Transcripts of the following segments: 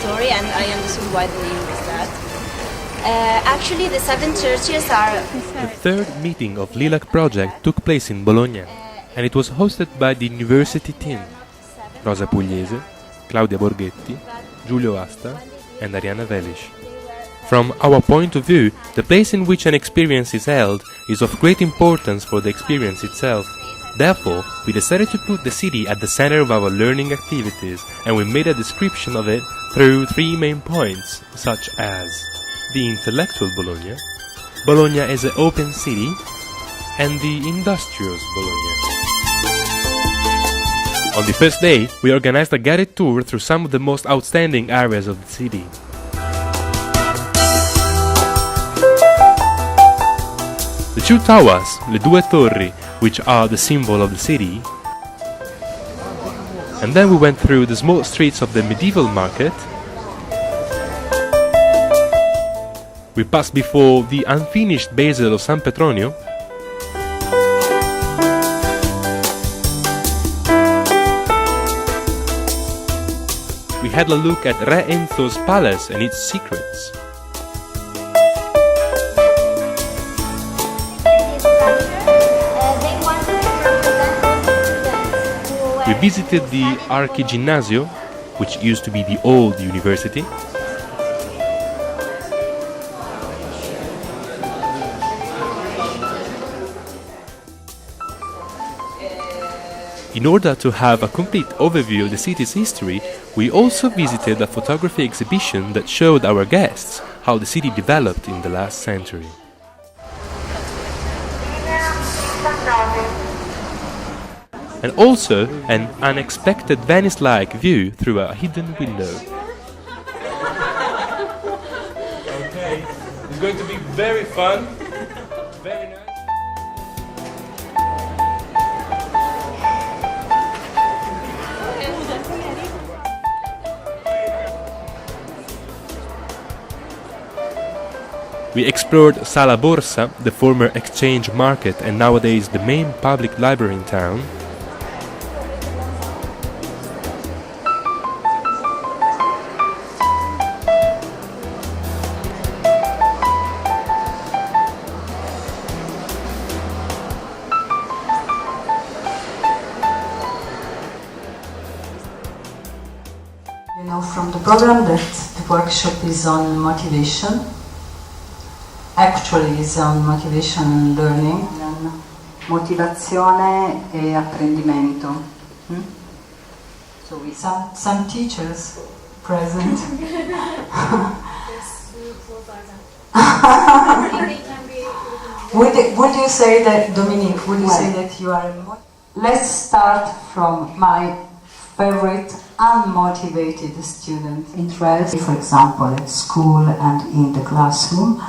story, and I understood why the name was that. Actually, the 7 churches are... The third meeting of LILAC project took place in Bologna, and it was hosted by the university team: Rosa Pugliese, Claudia Borghetti, Giulio Asta, and Arianna Velish. From our point of view, the place in which an experience is held is of great importance for the experience itself. Therefore, we decided to put the city at the center of our learning activities, and we made a description of it through 3 main points, such as the intellectual Bologna, Bologna as an open city, and the industrious Bologna. On the first day, we organized a guided tour through some of the most outstanding areas of the city. The 2 towers, le due torri, which are the symbol of the city. And then we went through the small streets of the medieval market. We passed before the unfinished basil of San Petronio. We had a look at Re Enzo's palace and its secrets. We visited the Archiginnasio, which used to be the old university. In order to have a complete overview of the city's history, we also visited a photography exhibition that showed our guests how the city developed in the last century. And also an unexpected Venice-like view through a hidden window. Okay, it's going to be very fun, very nice. We explored Sala Borsa, the former exchange market and nowadays the main public library in town. You know from the program that the workshop is on motivation. Actually is on motivation and learning. Motivazione e apprendimento. So we some teachers present. Would you say that, Dominique, would you say that you are Let's start from my favorite unmotivated student interest, for example, at school and in the classroom.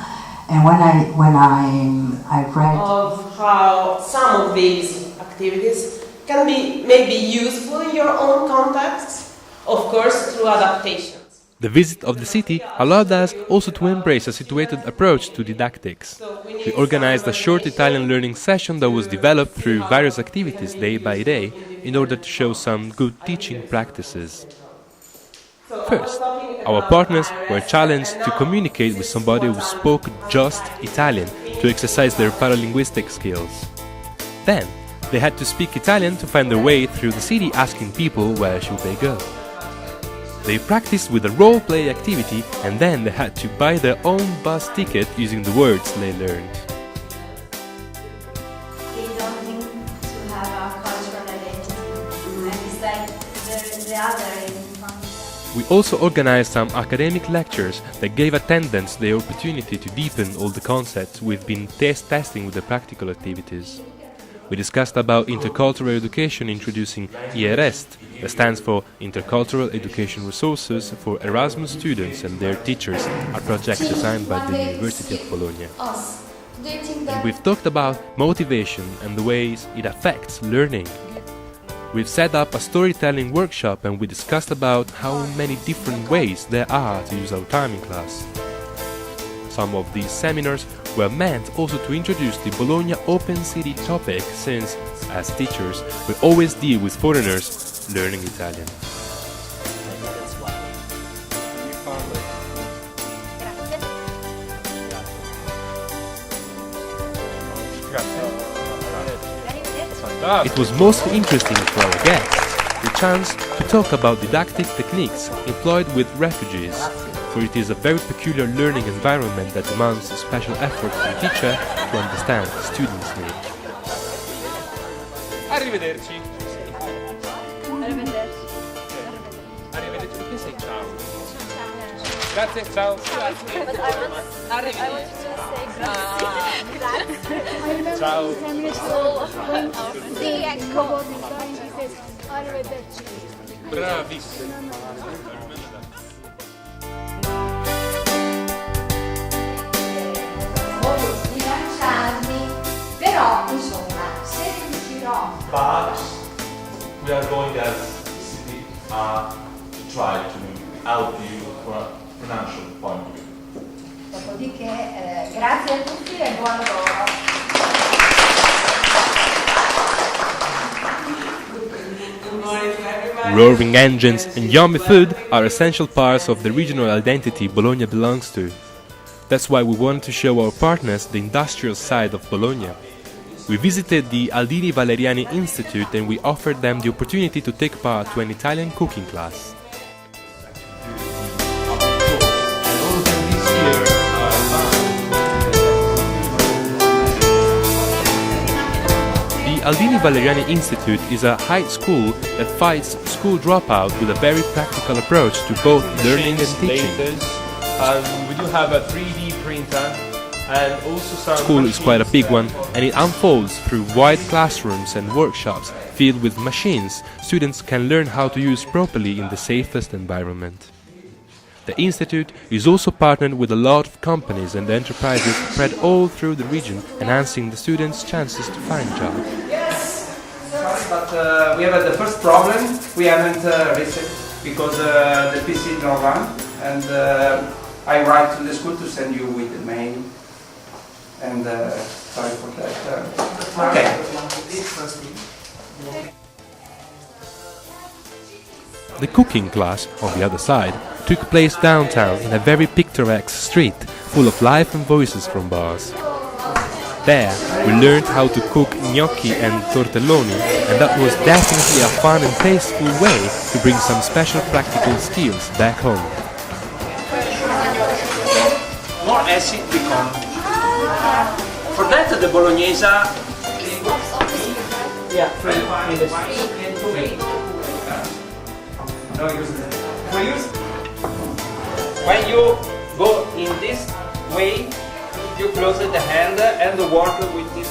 And when I read of how some of these activities can be maybe useful in your own context, of course through adaptations. The visit of the city allowed us also to embrace a situated approach to didactics. We organized a short Italian learning session that was developed through various activities day by day in order to show some good teaching practices. First, our partners were challenged to communicate with somebody who spoke just Italian to exercise their paralinguistic skills. Then, they had to speak Italian to find their way through the city asking people where should they go. They practiced with a role-play activity and then they had to buy their own bus ticket using the words they learned. They don't think to have a cultural identity, and it's like the other in front of them. We also organized some academic lectures that gave attendants the opportunity to deepen all the concepts we've been testing with the practical activities. We discussed about intercultural education, introducing IREST, that stands for Intercultural Education Resources for Erasmus students and their teachers, a project designed by the University of Bologna. And we've talked about motivation and the ways it affects learning. We've set up a storytelling workshop and we discussed about how many different ways there are to use our time in class. Some of these seminars were meant also to introduce the Bologna Open City topic since, as teachers, we always deal with foreigners learning Italian. It was mostly interesting for our guests, the chance to talk about didactic techniques employed with refugees, for it is a very peculiar learning environment that demands a special effort from the teacher to understand the students' needs. Arrivederci. Arrivederci. Arrivederci. Che sei? Ciao. Grazie, ciao. But I want to say grazie. Ciao. Sì, ecco. Bravissimo. Voglio sbilanciarmi, però insomma, se riuscirò. But we are going as city to try to help you from a financial point of view. Dopodiché, grazie a tutti e buon lavoro. Roaring engines and yummy food are essential parts of the regional identity Bologna belongs to. That's why we want to show our partners the industrial side of Bologna. We visited the Aldini Valeriani Institute and we offered them the opportunity to take part to an Italian cooking class. The Aldini Valeriani Institute is a high school that fights school dropout with a very practical approach to both learning and teaching. We do have a 3D printer and also some School is quite a big one and it unfolds through wide classrooms and workshops filled with machines students can learn how to use properly in the safest environment. The institute is also partnered with a lot of companies and enterprises spread all through the region, enhancing the students' chances to find jobs. Sorry, but we have the first problem. We haven't reset because the PC don't run, and I write to the school to send you with the mail. And sorry for that. Okay. The cooking class, on the other side, took place downtown in a very picturesque street, full of life and voices from bars. There, we learned how to cook gnocchi and tortelloni, and that was definitely a fun and tasteful way to bring some special practical skills back home. More acid become. For that, the bolognese. Yeah, free. No use. For use. When you go in this way, you close the hand and work with this.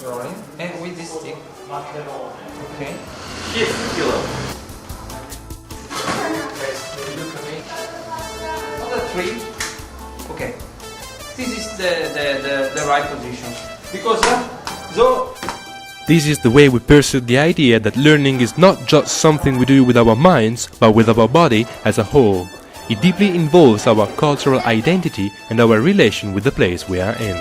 Rolling and with this stick. Okay. Yes, kilo. Other three. Okay. This is the right position because This is the way we pursued the idea that learning is not just something we do with our minds, but with our body as a whole. It deeply involves our cultural identity and our relation with the place we are in.